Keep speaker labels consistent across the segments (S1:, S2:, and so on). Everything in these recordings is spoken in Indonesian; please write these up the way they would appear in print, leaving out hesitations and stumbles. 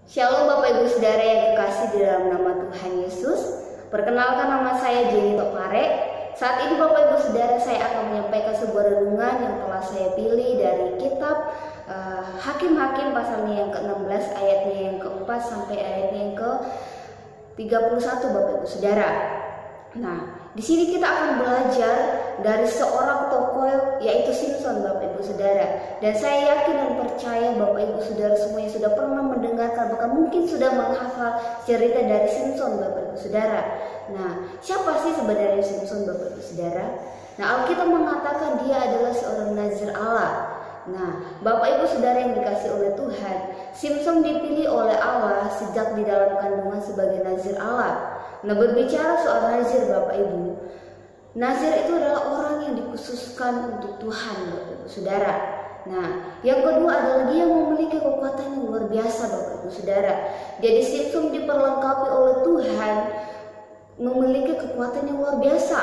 S1: Shalom Bapak Ibu Saudara yang kekasih di dalam nama Tuhan Yesus. Perkenalkan, nama saya Jenny Tokpare. Saat ini Bapak Ibu Saudara, saya akan menyampaikan sebuah renungan yang telah saya pilih dari kitab Hakim-Hakim pasalnya yang ke-16 ayatnya yang ke-4 sampai ayatnya yang ke-31 Bapak Ibu Saudara. Nah, di sini kita akan belajar dari seorang tokoh yaitu Simson Bapak Ibu Saudara. Dan saya yakin dan percaya Bapak Ibu Saudara semuanya sudah pernah mendengarkan, bahkan mungkin sudah menghafal cerita dari Simson Bapak Ibu Saudara. Nah, siapa sih sebenarnya Simson Bapak Ibu Saudara? Nah, Alkitab mengatakan dia adalah seorang nazir Allah. Nah, Bapak Ibu Saudara yang dikasih oleh Tuhan, Simson dipilih oleh Allah sejak di dalam kandungan sebagai nazir Allah. Nah, berbicara soal nazir Bapak Ibu, nazir itu adalah orang yang dikhususkan untuk Tuhan Bapak Ibu Saudara. Nah, yang kedua adalah dia memiliki kekuatan yang luar biasa Bapak Ibu Saudara. Jadi Simson diperlengkapi oleh Tuhan memiliki kekuatan yang luar biasa.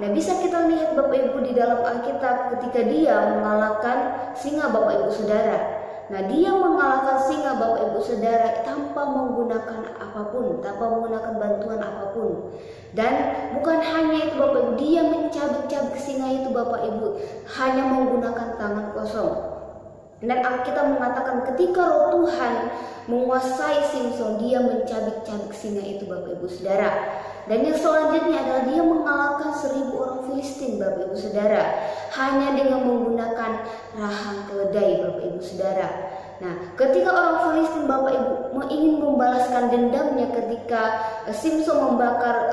S1: Nah, bisa kita lihat Bapak Ibu di dalam Alkitab ketika dia mengalahkan singa Bapak Ibu Saudara. Nah, dia mengalahkan singa Bapak Ibu Saudara tanpa menggunakan apapun, tanpa menggunakan bantuan apapun. Dan bukan hanya itu Bapak Ibu, dia mencabik-cabik singa itu Bapak Ibu hanya menggunakan tangan kosong. Dan Alkitab mengatakan ketika roh Tuhan menguasai Simson, dia mencabik-cabik singa itu Bapak Ibu Saudara. Dan yang selanjutnya adalah dia mengalahkan 1000 orang Filistin Bapak Ibu Saudara hanya dengan menggunakan rahang keledai Bapak Ibu Saudara. Nah, ketika orang Filistin Bapak Ibu ingin membalaskan dendamnya ketika Simson membakar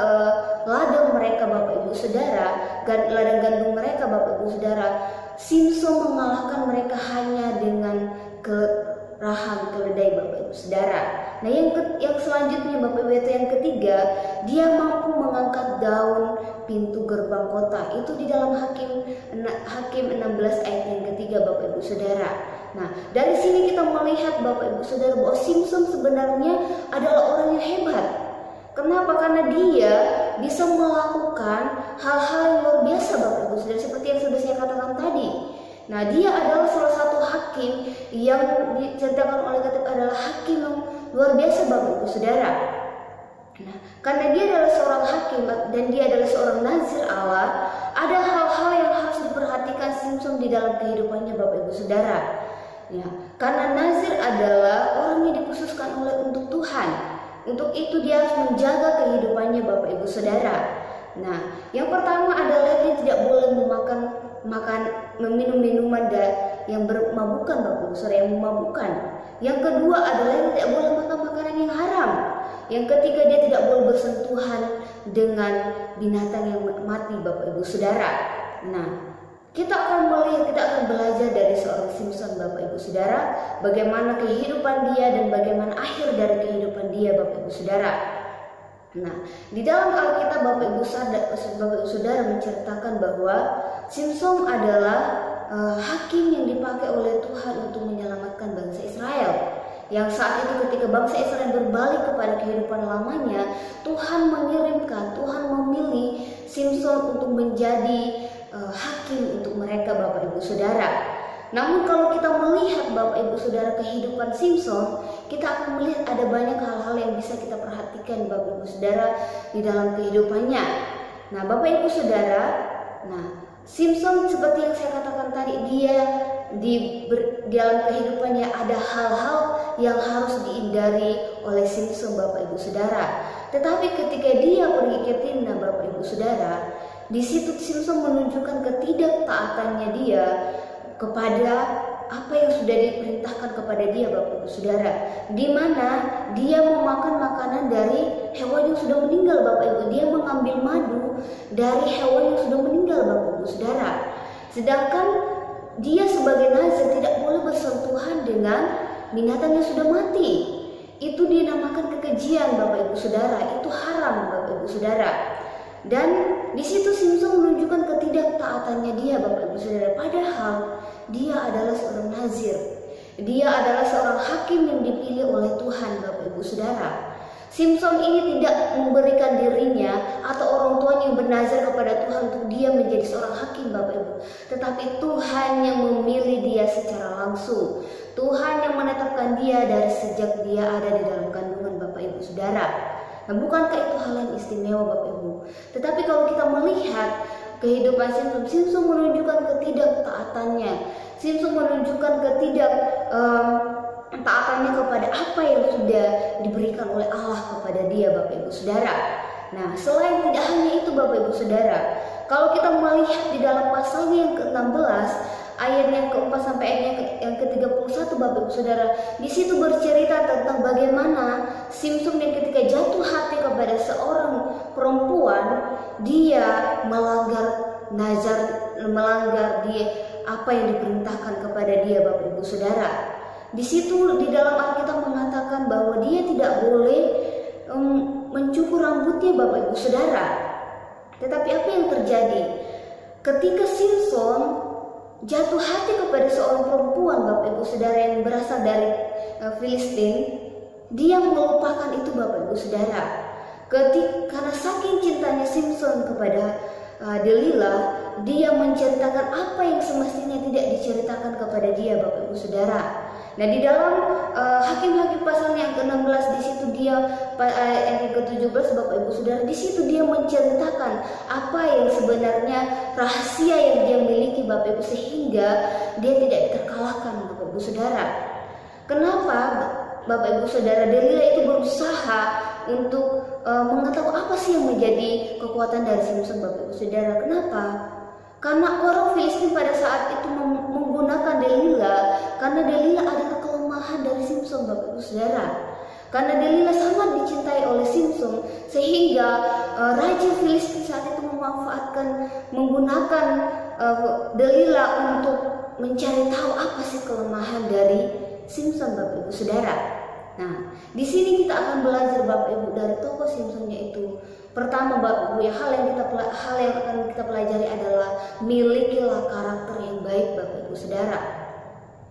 S1: ladang mereka Bapak Ibu Saudara, ladang gandum mereka Bapak Ibu Saudara, Simson mengalahkan mereka hanya dengan rahang keledai Bapak Ibu Saudara. Nah, yang selanjutnya Bapak Ibu, yang ketiga, dia mampu mengangkat daun pintu gerbang kota. Itu di dalam Hakim 16 ayat yang ketiga Bapak Ibu Saudara. Nah, dari sini kita melihat Bapak Ibu Saudara bahwa Simson sebenarnya adalah orang yang hebat. Kenapa? Karena dia bisa melakukan hal-hal yang luar biasa Bapak Ibu Saudara, seperti yang sudah saya katakan tadi. Nah, dia adalah salah satu hakim yang diceritakan oleh kitab adalah hakim yang luar biasa Bapak Ibu Saudara. Nah, karena dia adalah seorang hakim dan dia adalah seorang nazir Allah, ada hal-hal yang harus diperhatikan Simson di dalam kehidupannya Bapak Ibu Saudara. Ya, karena nazir adalah orang yang dikhususkan untuk Tuhan. Untuk itu dia harus menjaga kehidupannya Bapak Ibu Saudara. Nah, yang pertama adalah dia tidak boleh meminum minuman yang bermabukkan Bapak Ibu Saudara, yang memabukkan. Yang kedua adalah dia tidak boleh makan makanan yang haram. Yang ketiga, dia tidak boleh bersentuhan dengan binatang yang mati Bapak Ibu Saudara. Nah, kita akan belajar dari seorang Simson Bapak Ibu Saudara, bagaimana kehidupan dia dan bagaimana akhir dari kehidupan dia Bapak Ibu Saudara. Nah, di dalam Alkitab Bapak Ibu Saudara menceritakan bahwa Simson adalah hakim yang dipakai oleh Tuhan untuk menyelamatkan bangsa Israel. Yang saat itu ketika bangsa Israel berbalik kepada kehidupan lamanya, Tuhan memilih Simson untuk menjadi hakim untuk mereka Bapak Ibu Saudara. Namun kalau kita melihat Bapak Ibu Saudara kehidupan Simson, kita akan melihat ada banyak hal-hal yang bisa kita perhatikan Bapak Ibu Saudara di dalam kehidupannya. Nah, Bapak Ibu Saudara, Simson seperti yang saya katakan tadi, dia di dalam kehidupannya ada hal-hal yang harus dihindari oleh Simson Bapak Ibu Saudara. Tetapi ketika dia pergi ke Timna Bapak Ibu Saudara, di situ Simson menunjukkan ketidaktaatannya dia kepada apa yang sudah diperintahkan kepada dia Bapak Ibu Saudara, di mana dia memakan makanan dari hewan yang sudah meninggal Bapak Ibu. Dia mengambil madu dari hewan yang sudah meninggal Bapak Ibu Saudara. Sedangkan dia sebagai nazir tidak boleh bersentuhan dengan binatang yang sudah mati. Itu dinamakan kekejian Bapak Ibu Saudara, itu haram Bapak Ibu Saudara. Dan di situ Simson menunjukkan ketidaktaatannya dia Bapak Ibu Saudara, padahal dia adalah seorang nazir. Dia adalah seorang hakim yang dipilih oleh Tuhan Bapak Ibu Saudara. Simpson ini tidak memberikan dirinya atau orang tuanya yang bernazar kepada Tuhan untuk dia menjadi seorang hakim, Bapak Ibu. Tetapi Tuhan yang memilih dia secara langsung. Tuhan yang menetapkan dia dari sejak dia ada di dalam kandungan, Bapak Ibu Saudara. Nah, bukankah itu hal yang istimewa, Bapak Ibu? Tetapi kalau kita melihat kehidupan Simpson menunjukkan ketidaktaatannya. Simpson menunjukkan taatannya kepada apa yang sudah diberikan oleh Allah kepada dia, Bapak Ibu Saudara. Nah, selain tidak hanya itu, Bapak Ibu Saudara, kalau kita melihat di dalam pasalnya yang ke-16 ayat yang ke-4 sampai ayat yang ke-31, Bapak Ibu Saudara, di situ bercerita tentang bagaimana Simpson yang ketika jatuh hati kepada seorang perempuan, dia melanggar dia apa yang diperintahkan kepada dia, Bapak Ibu Saudara. Di situ di dalam Alkitab mengatakan bahwa dia tidak boleh mencukur rambutnya, Bapak Ibu Saudara. Tetapi apa yang terjadi? Ketika Simpson jatuh hati kepada seorang perempuan, Bapak Ibu Saudara, yang berasal dari Filistin, dia melupakan itu, Bapak Ibu Saudara. Karena saking cintanya Simpson kepada Delilah, dia menceritakan apa yang semestinya tidak diceritakan kepada dia, Bapak Ibu Saudara. Nah, di dalam Hakim-Hakim pasal yang ke-16 di situ dia ayat yang ke-17, Bapak Ibu Saudara, di situ dia menceritakan apa yang sebenarnya rahasia yang dia miliki, Bapak Ibu, sehingga dia tidak terkalahkan, Bapak Ibu Saudara. Kenapa Bapak Ibu Saudara Delilah itu berusaha untuk mengetahui apa sih yang menjadi kekuatan dari Simpson, Bapak Ibu Saudara? Kenapa? Karena orang Filistin pada saat itu menggunakan Delilah, karena Delilah adalah kelemahan dari Simpson, Bapak Ibu Saudara. Karena Delilah sangat dicintai oleh Simpson, sehingga Raja Filistin saat itu menggunakan Delilah untuk mencari tahu apa sih kelemahan dari Simpson, Bapak Ibu Saudara. Nah, di sini kita akan belajar, Bapak Ibu, dari tokoh Simpson, yaitu pertama, Bapak Ibu, hal yang akan kita pelajari adalah milikilah karakter yang baik, Bapak Ibu Saudara.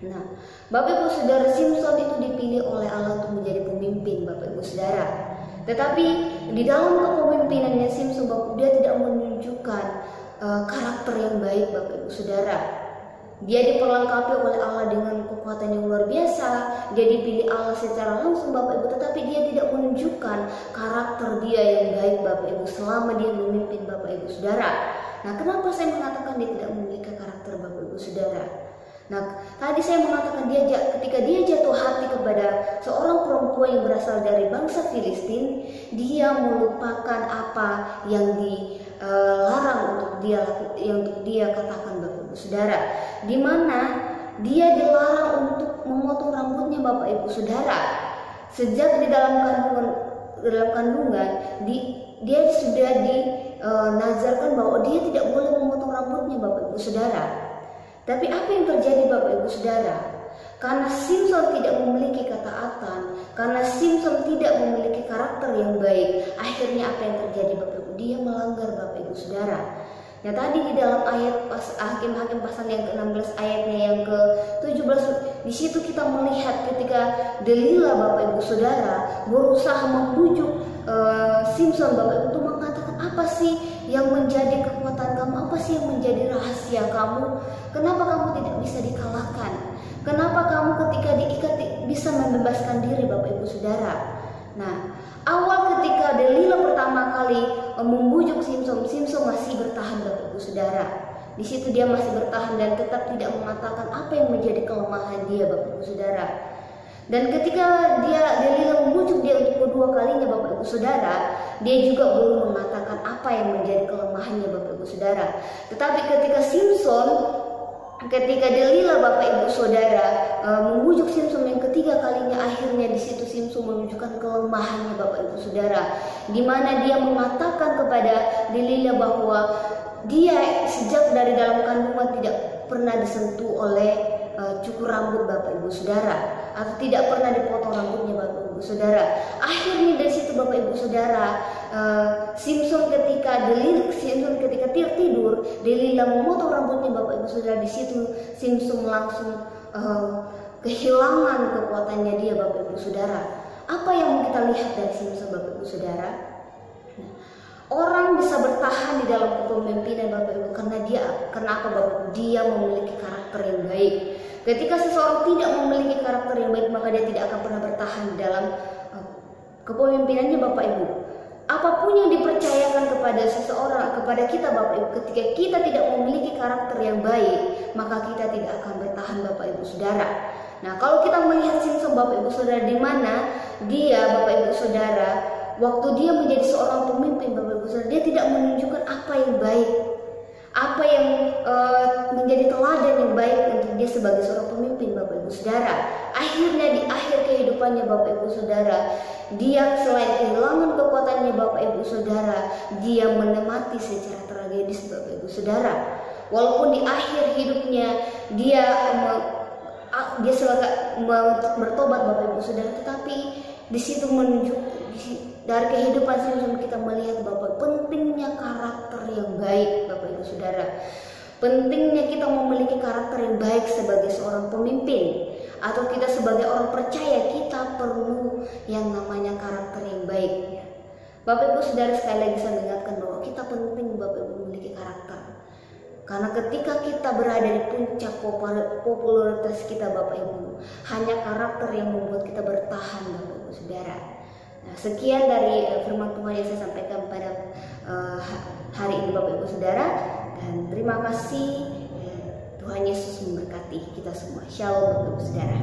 S1: Nah, Bapak Ibu Saudara, Simpson itu dipilih oleh Allah untuk menjadi pemimpin, Bapak Ibu Saudara. Tetapi di dalam kepemimpinannya Simpson, Bapak Ibu, dia tidak menunjukkan karakter yang baik, Bapak Ibu Saudara. Dia diperlengkapi oleh Allah dengan kekuatan yang luar biasa. Dia dipilih Allah secara langsung, Bapak Ibu, tetapi dia tidak menunjukkan karakter dia yang baik, Bapak Ibu, selama dia memimpin, Bapak Ibu Saudara. Nah, kenapa saya mengatakan dia tidak memiliki karakter, Bapak Ibu Saudara? Nah, tadi saya mengatakan ketika dia jatuh hati kepada seorang perempuan yang berasal dari bangsa Filistin, dia melupakan apa yang dilarang untuk dia katakan, Bapak Ibu Saudara, di mana dia dilarang untuk memotong rambutnya, Bapak Ibu Saudara. Sejak di dalam kandungan dia sudah dinazarkan bahwa dia tidak boleh memotong rambutnya, Bapak Ibu Saudara. Tapi apa yang terjadi, Bapak Ibu Saudara? Karena Simpson tidak memiliki ketaatan, karena Simpson tidak memiliki karakter yang baik, akhirnya apa yang terjadi, Bapak Ibu? Dia melanggar, Bapak Ibu Saudara. Nah, tadi di dalam ayat Hakim-Hakim pasal yang ke-16 ayatnya yang ke-17, di situ kita melihat ketika Delilah, Bapak Ibu Saudara, berusaha membujuk Simpson, Bapak Ibu, untuk mengatakan apa sih yang menjadi kekuatan kamu, apa sih yang menjadi rahasia kamu, kenapa kamu tidak bisa dikalahkan, kenapa kamu ketika diikat bisa membebaskan diri, Bapak Ibu Saudara. Nah, awal ketika Delilah pertama kali membujuk Simpson masih bertahan, Bapak Ibu Saudara. Di situ dia masih bertahan dan tetap tidak mengatakan apa yang menjadi kelemahan dia, Bapak Ibu Saudara. Dan ketika Delilah membujuk dia untuk kedua kalinya, Bapak Ibu Saudara, dia juga belum mengatakan apa yang menjadi kelemahannya, Bapak Ibu Saudara. Tetapi ketika Delilah, Bapak Ibu Saudara, membujuk Simpson yang ketiga kalinya, akhirnya di situ Simpson menunjukkan kelemahannya, Bapak Ibu Saudara, di mana dia mengatakan kepada Delilah bahwa dia sejak dari dalam kandungan tidak pernah disentuh oleh cukur rambut, Bapak Ibu Saudara, atau tidak pernah dipotong rambutnya, Bapak Ibu Saudara. Akhirnya dari situ, Bapak Ibu Saudara, Simpson ketika tidur, Delilah memotong rambutnya, Bapak Ibu Saudara. Di situ Simpson langsung kehilangan kekuatannya dia, Bapak Ibu Saudara. Apa yang mau kita lihat dari Simson, Bapak Ibu Saudara? Nah, orang bisa bertahan di dalam kepemimpinan Bapak Ibu karena apa Bapak Ibu? Dia memiliki karakter yang baik. Ketika seseorang tidak memiliki karakter yang baik, maka dia tidak akan pernah bertahan di dalam kepemimpinannya Bapak Ibu. Apapun yang dipercayakan kepada seseorang, kepada kita Bapak Ibu, ketika kita tidak memiliki karakter yang baik, maka kita tidak akan bertahan Bapak Ibu Saudara. Nah, kalau kita melihat Simson Bapak Ibu Saudara, di mana dia Bapak Ibu Saudara, waktu dia menjadi seorang pemimpin Bapak Ibu Saudara, dia tidak menunjukkan apa yang baik, apa yang menjadi teladan yang baik untuk dia sebagai seorang pemimpin Bapak Ibu Saudara. Akhirnya di akhir kehidupannya Bapak Ibu Saudara, dia selain kehilangan kekuatannya Bapak Ibu Saudara, dia mati secara tragedis Bapak Ibu Saudara. Walaupun di akhir hidupnya dia bertobat Bapak Ibu Saudara, tetapi di situ dari kehidupan Simson kita melihat Bapak, pentingnya karakter yang baik Bapak Ibu Saudara. Pentingnya kita memiliki karakter yang baik sebagai seorang pemimpin, atau kita sebagai orang percaya, kita perlu yang namanya karakter yang baik. Bapak Ibu Saudara, sekali lagi saya ingatkan bahwa kita penting Bapak Ibu memiliki karakter. Karena ketika kita berada di puncak popularitas kita Bapak Ibu, hanya karakter yang membuat kita bertahan Bapak Ibu Saudara. Nah, sekian dari firman Tuhan yang saya sampaikan pada hari ini Bapak Ibu Saudara, dan terima kasih. Tuhan Yesus memberkati kita semua. Shalom Bapak Ibu Saudara.